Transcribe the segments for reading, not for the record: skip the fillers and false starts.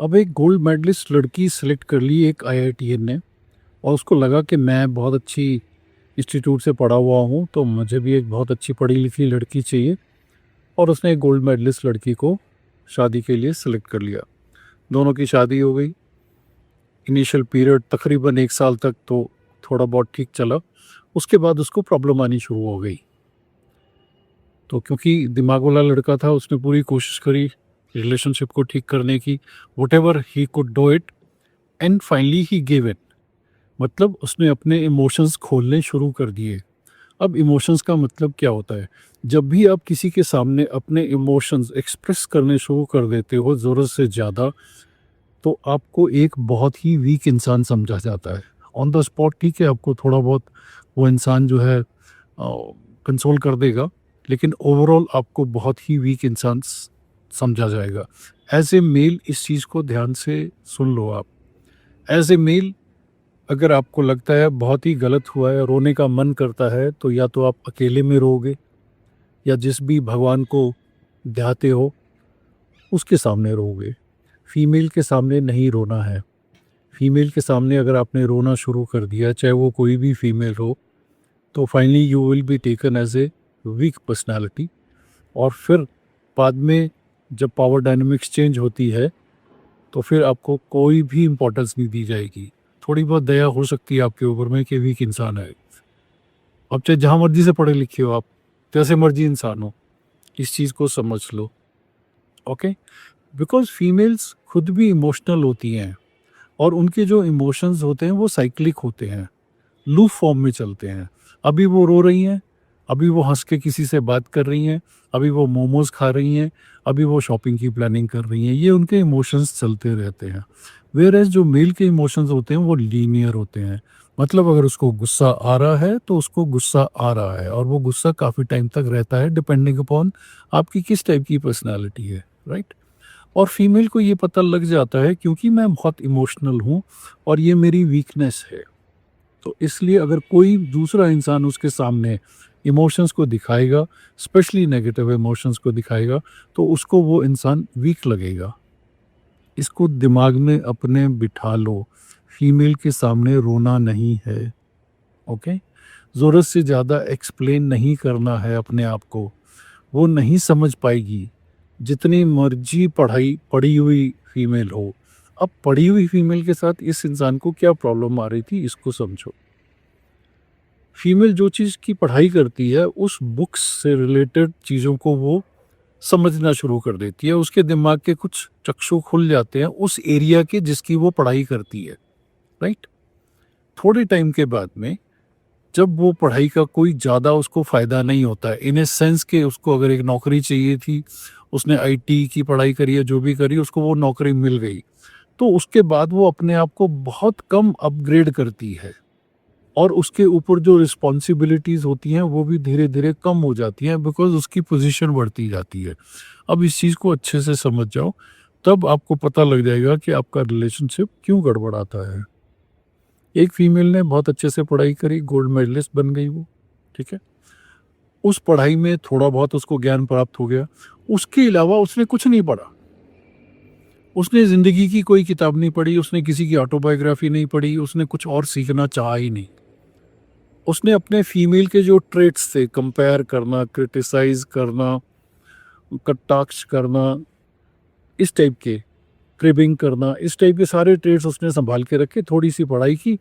अब एक gold medallist लड़की सेलेक्ट कर ली एक आईआईटीएन ने, और उसको लगा कि मैं बहुत अच्छी इंस्टीट्यूट से पढ़ा हुआ हूँ, तो मुझे भी एक बहुत अच्छी पढ़ी लिखी लड़की चाहिए। और उसने एक गोल्ड मेडलिस्ट लड़की को शादी के लिए सेलेक्ट कर लिया। दोनों की शादी हो गई। इनिशियल पीरियड तकरीबन 1 साल तक तो थोड़ा बहुत ठीक चला। उसके बाद उसको प्रॉब्लम आनी शुरू हो गई। तो क्योंकि दिमाग वाला लड़का था, उसने पूरी कोशिश करी रिलेशनशिप को ठीक करने की, what ever he could do it, and finally he give in. मतलब उसने अपने इमोशंस खोलने शुरू कर दिए। अब इमोशंस का मतलब क्या होता है? जब भी आप किसी के सामने अपने इमोशंस एक्सप्रेस करने शुरू कर देते हो ज़रूरत से ज़्यादा, तो आपको एक बहुत ही वीक इंसान समझा जाता है। ऑन द स्पॉट ठीक है, आपको थोड़ा बहुत वो इंसान जो है कंसोल कर देगा, लेकिन ओवरऑल आपको बहुत ही वीक इंसान समझा जाएगा। एज ए मेल इस चीज़ को ध्यान से सुन लो आप। एज ए मेल, अगर आपको लगता है बहुत ही गलत हुआ है, रोने का मन करता है, तो या तो आप अकेले में रोओगे, या जिस भी भगवान को ध्याते हो उसके सामने रोओगे। फीमेल के सामने नहीं रोना है। फीमेल के सामने अगर आपने रोना शुरू कर दिया, चाहे वो कोई भी फीमेल हो, तो finally you will be taken as a weak personality. और फिर बाद में जब पावर डायनामिक्स चेंज होती है, तो फिर आपको कोई भी इम्पोर्टेंस नहीं दी जाएगी। थोड़ी बहुत दया हो सकती है आपके ऊपर में कि वीक इंसान है। अब चाहे जहाँ मर्जी से पढ़े लिखे हो आप, जैसे मर्जी इंसान हो, इस चीज़ को समझ लो। ओके? बिकॉज़ फीमेल्स खुद भी इमोशनल होती हैं, और उनके जो इमोशंस होते हैं वो साइक्लिक होते हैं, लूप फॉर्म में चलते हैं। अभी वो रो रही हैं, अभी वो हँस के किसी से बात कर रही हैं, अभी वो मोमोज़ खा रही हैं, अभी वो शॉपिंग की प्लानिंग कर रही हैं। ये उनके इमोशंस चलते रहते हैं। व्हेयरएज़ जो मेल के इमोशंस होते हैं वो लीनियर होते हैं। मतलब अगर उसको गुस्सा आ रहा है तो उसको गुस्सा आ रहा है, और वो गुस्सा काफ़ी टाइम तक रहता है, डिपेंडिंग अपॉन आपकी किस टाइप की पर्सनैलिटी है, राइट? और फीमेल को ये पता लग जाता है क्योंकि मैं बहुत इमोशनल हूँ और ये मेरी वीकनेस है। तो इसलिए अगर कोई दूसरा इंसान उसके सामने इमोशंस को दिखाएगा, स्पेशली नेगेटिव इमोशंस को दिखाएगा, तो उसको वो इंसान वीक लगेगा। इसको दिमाग में अपने बिठा लो, फीमेल के सामने रोना नहीं है, ओके? ज़रूरत से ज़्यादा एक्सप्लेन नहीं करना है अपने आप को, वो नहीं समझ पाएगी, जितनी मर्ज़ी पढ़ाई पढ़ी हुई फीमेल हो। अब पढ़ी हुई फीमेल के साथ इस इंसान को क्या प्रॉब्लम आ रही थी, इसको समझो। फीमेल जो चीज़ की पढ़ाई करती है, उस बुक्स से रिलेटेड चीज़ों को वो समझना शुरू कर देती है। उसके दिमाग के कुछ चक्षु खुल जाते हैं उस एरिया के जिसकी वो पढ़ाई करती है, राइट? थोड़े टाइम के बाद में जब वो पढ़ाई का कोई ज़्यादा उसको फ़ायदा नहीं होता है, इन ए सेंस कि उसको अगर एक नौकरी चाहिए थी, उसने आईटी की पढ़ाई करी है, जो भी करी, उसको वो नौकरी मिल गई। तो उसके बाद वो अपने आप को बहुत कम अपग्रेड करती है, और उसके ऊपर जो रिस्पॉन्सिबिलिटीज़ होती हैं वो भी धीरे-धीरे कम हो जाती हैं, बिकॉज़ उसकी पोज़ीशन बढ़ती जाती है। अब इस चीज़ को अच्छे से समझ जाओ, तब आपको पता लग जाएगा कि आपका रिलेशनशिप क्यों गड़बड़ाता है। एक फीमेल ने बहुत अच्छे से पढ़ाई करी, गोल्ड मेडलिस्ट बन गई वो, ठीक है? उस पढ़ाई में थोड़ा बहुत उसको ज्ञान प्राप्त हो गया, उसके अलावा उसने कुछ नहीं पढ़ा। उसने ज़िंदगी की कोई किताब नहीं पढ़ी, उसने किसी की ऑटोबायोग्राफ़ी नहीं पढ़ी, उसने कुछ और सीखना चाहा ही नहीं। उसने अपने फीमेल के जो ट्रेट्स थे, कंपेयर करना, क्रिटिसाइज़ करना, कटाक्ष करना, इस टाइप के, क्रिबिंग करना, इस टाइप के सारे ट्रेड्स उसने सँभाल के रखे, थोड़ी-सी पढ़ाई की,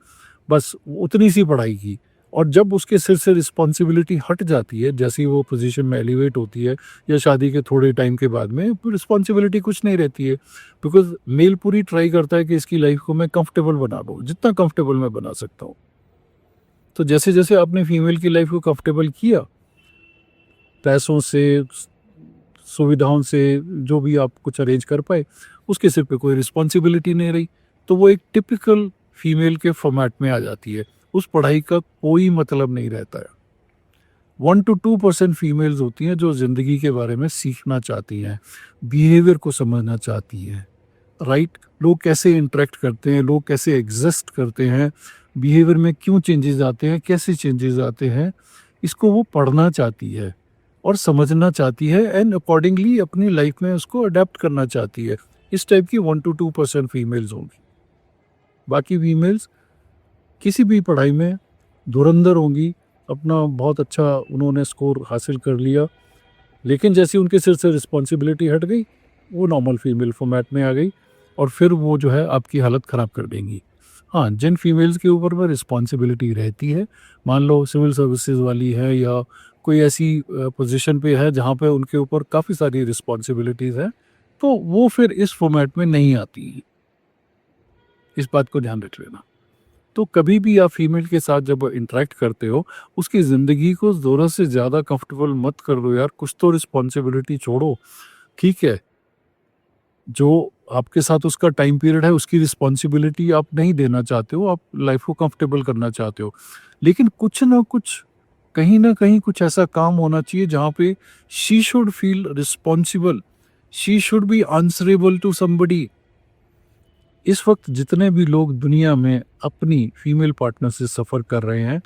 बस उतनी सी पढ़ाई की। और जब उसके सिर से रिस्पॉन्सिबिलिटी हट जाती है, जैसे ही वो पोज़ीशन में एलिवेट होती है, या शादी के थोड़े टाइम के बाद में, रिस्पॉन्सिबिलिटी कुछ नहीं रहती है। बिकॉज़ मेल पूरी ट्राई करता है कि इसकी लाइफ़ को मैं कंफर्टेबल बना दूँ, जितना कंफर्टेबल मैं बना सकता हूँ। तो जैसे-जैसे आपने फीमेल की लाइफ़ को कंफर्टेबल किया, पैसों से, सुविधाओं से, जो भी आप कुछ अरेंज कर पाए, उसके सिर पे कोई रिस्पॉन्सिबिलिटी नहीं रही, तो वो एक टिपिकल फीमेल के फॉर्मेट में आ जाती है। उस पढ़ाई का कोई मतलब नहीं रहता है। 1 टू 2% फीमेल्स होती हैं जो ज़िंदगी के बारे में सीखना चाहती हैं, बिहेवियर को समझना चाहती हैं, राइट? लोग कैसे इंटरेक्ट करते हैं, लोग कैसे एग्ज़िस्ट करते हैं, बिहेवियर में क्यों चेंजेज़ आते हैं, कैसे चेंजेज़ आते हैं, इसको वो पढ़ना चाहती है और समझना चाहती है, एंड अकॉर्डिंगली अपनी लाइफ में उसको अडेप्ट करना चाहती है। इस टाइप की 1 to 2% फीमेल्स होंगी। बाकी फीमेल्स किसी भी पढ़ाई में धुरंधर होंगी, अपना बहुत अच्छा उन्होंने स्कोर हासिल कर लिया, लेकिन जैसे उनके सिर से रिस्पॉन्सिबिलिटी हट गई, वो नॉर्मल फीमेल फॉर्मेट में आ गई और फिर वो जो है आपकी हालत ख़राब कर देंगी। हाँ, जिन फीमेल्स के ऊपर में रिस्पॉन्सिबिलिटी रहती है, मान लो सिविल सर्विसेज वाली है या कोई ऐसी पोजीशन पे है जहाँ पे उनके ऊपर काफ़ी सारी रिस्पॉन्सिबिलिटीज़ हैं, तो वो फिर इस फॉर्मेट में नहीं आती। इस बात को ध्यान रख लेना। तो कभी भी आप फीमेल के साथ जब इंटरेक्ट करते हो, उसकी ज़िंदगी को ज़रूरत से ज़्यादा कंफर्टेबल मत कर दो यार, कुछ तो रिस्पॉन्सिबिलिटी छोड़ो। ठीक है, जो आपके साथ उसका टाइम पीरियड है, उसकी रिस्पॉन्सिबिलिटी आप नहीं देना चाहते हो, आप लाइफ को कंफर्टेबल करना चाहते हो। लेकिन कुछ ना कुछ, कहीं न कहीं कुछ ऐसा काम होना चाहिए जहाँ पे she should feel responsible, she should be answerable to somebody. इस वक़्त जितने भी लोग दुनिया में अपनी फीमेल पार्टनर से सफ़र कर रहे हैं,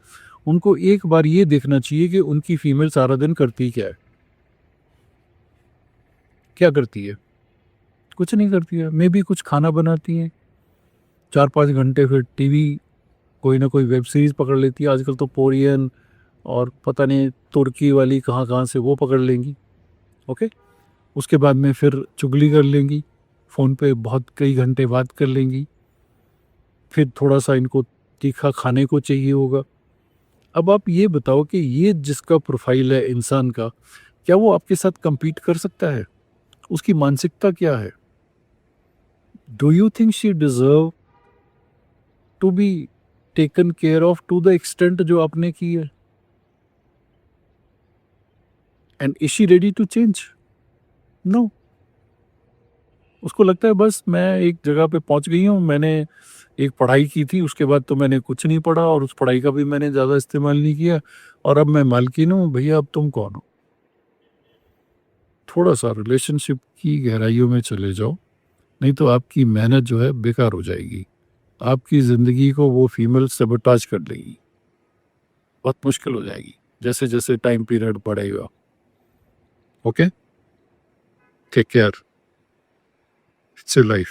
उनको एक बार ये देखना चाहिए कि उनकी फीमेल सारा दिन करती क्या है? क्या करती है? कुछ नहीं करती है। मेबी कुछ खाना बनाती हैं, 4-5 घंटे फिर टीवी कोई ना कोई वेब सीरीज़ पकड़ लेती है। आजकल तो कोरियन और पता नहीं तुर्की वाली कहाँ-कहाँ से वो पकड़ लेंगी, ओके? उसके बाद में फिर चुगली कर लेंगी, फ़ोन पे बहुत कई घंटे बात कर लेंगी, फिर थोड़ा-सा इनको तीखा खाने को चाहिए होगा। अब आप ये बताओ कि ये जिसका प्रोफ़ाइल है इंसान का, क्या वो आपके साथ कम्पीट कर सकता है? उसकी मानसिकता क्या है? Do you think she deserve to be taken care of to the extent जो आपने की है? And is she ready to change? No. उसको लगता है बस मैं एक जगह पे पहुंच गई हूँ, मैंने एक पढ़ाई की थी, उसके बाद तो मैंने कुछ नहीं पढ़ा और उस पढ़ाई का भी मैंने ज़्यादा इस्तेमाल नहीं किया और अब मैं मालकिन हूँ। भैया अब तुम कौन हो? थोड़ा सा रिलेशनशिप की गहराइयों में चले जाओ, नहीं तो आपकी मेहनत जो है बेकार हो जाएगी। आपकी ज़िंदगी को वो फीमेल सबोटाज कर देगी, बहुत मुश्किल हो जाएगी जैसे जैसे टाइम पीरियड बढ़ेगा। Okay, take care, it's your life.